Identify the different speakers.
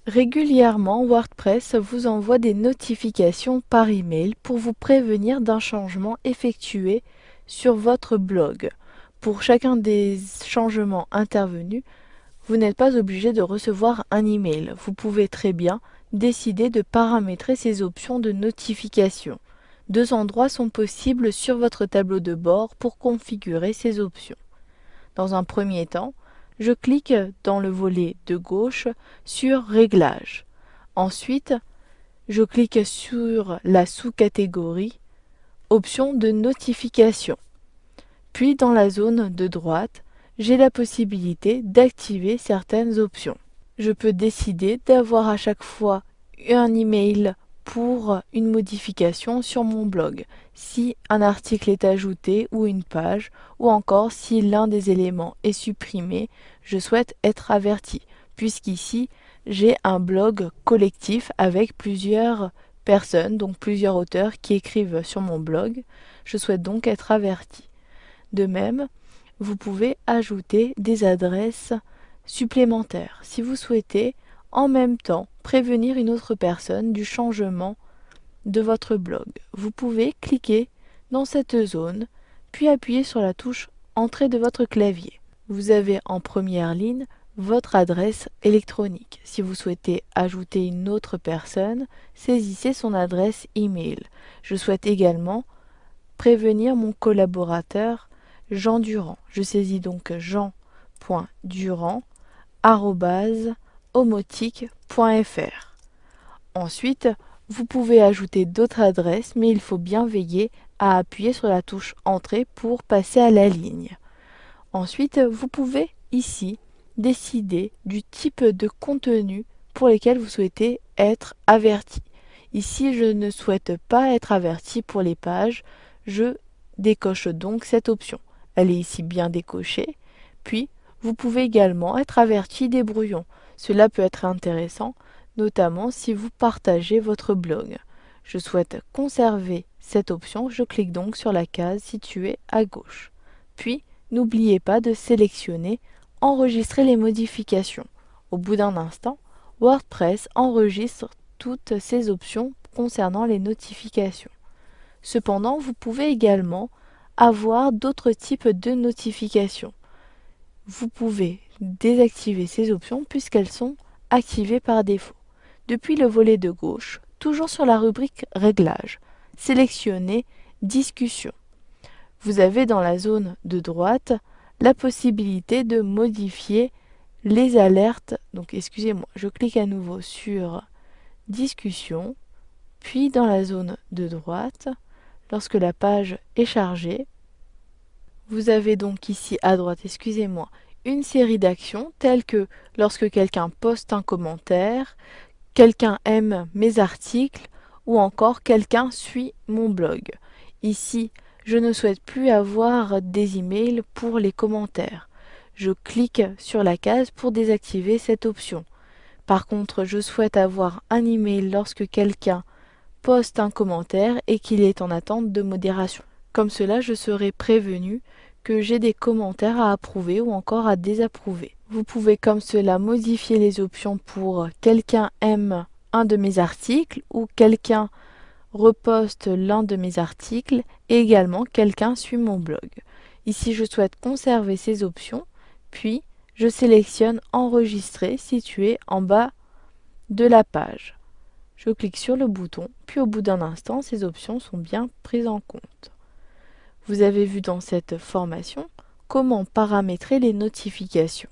Speaker 1: Régulièrement, WordPress vous envoie des notifications par email pour vous prévenir d'un changement effectué sur votre blog. Pour chacun des changements intervenus, vous n'êtes pas obligé de recevoir un email. Vous pouvez très bien décider de paramétrer ces options de notification. Deux endroits sont possibles sur votre tableau de bord pour configurer ces options. Dans un premier temps, je clique dans le volet de gauche sur Réglages. Ensuite, je clique sur la sous-catégorie Options de notification. Puis dans la zone de droite, j'ai la possibilité d'activer certaines options. Je peux décider d'avoir à chaque fois un email pour une modification sur mon blog, si un article est ajouté ou une page, ou encore si l'un des éléments est supprimé, je souhaite être averti, puisqu'ici j'ai un blog collectif avec plusieurs personnes, donc plusieurs auteurs qui écrivent sur mon blog. Je souhaite donc être averti. De même, vous pouvez ajouter des adresses supplémentaires si vous souhaitez en même temps prévenir une autre personne du changement de votre blog. Vous pouvez cliquer dans cette zone, puis appuyer sur la touche Entrée de votre clavier. Vous avez en première ligne votre adresse électronique. Si vous souhaitez ajouter une autre personne, saisissez son adresse email. Je souhaite également prévenir mon collaborateur Jean Durand. Je saisis donc jean.durand@omotic.fr. Ensuite, vous pouvez ajouter d'autres adresses, mais il faut bien veiller à appuyer sur la touche Entrée pour passer à la ligne. Ensuite, vous pouvez ici décider du type de contenu pour lequel vous souhaitez être averti. Ici, je ne souhaite pas être averti pour les pages, je décoche donc cette option. Elle est ici bien décochée. Puis, vous pouvez également être averti des brouillons. Cela peut être intéressant, notamment si vous partagez votre blog. Je souhaite conserver cette option, je clique donc sur la case située à gauche. Puis, n'oubliez pas de sélectionner Enregistrer les modifications. Au bout d'un instant, WordPress enregistre toutes ces options concernant les notifications. Cependant, vous pouvez également avoir d'autres types de notifications. Vous pouvez désactiver ces options puisqu'elles sont activées par défaut. Depuis le volet de gauche, toujours sur la rubrique Réglages, sélectionnez Discussion. Vous avez dans la zone de droite la possibilité de modifier les alertes. Donc excusez-moi, je clique à nouveau sur Discussion, puis dans la zone de droite, lorsque la page est chargée, vous avez donc ici à droite, excusez-moi, une série d'actions telles que lorsque quelqu'un poste un commentaire, quelqu'un aime mes articles ou encore quelqu'un suit mon blog. Ici, je ne souhaite plus avoir des emails pour les commentaires. Je clique sur la case pour désactiver cette option. Par contre, je souhaite avoir un email lorsque quelqu'un poste un commentaire et qu'il est en attente de modération. Comme cela, je serai prévenu que j'ai des commentaires à approuver ou encore à désapprouver. Vous pouvez comme cela modifier les options pour quelqu'un aime un de mes articles ou quelqu'un reposte l'un de mes articles et également quelqu'un suit mon blog. Ici, je souhaite conserver ces options, puis je sélectionne Enregistrer situé en bas de la page. Je clique sur le bouton, puis au bout d'un instant, ces options sont bien prises en compte. Vous avez vu dans cette formation comment paramétrer les notifications.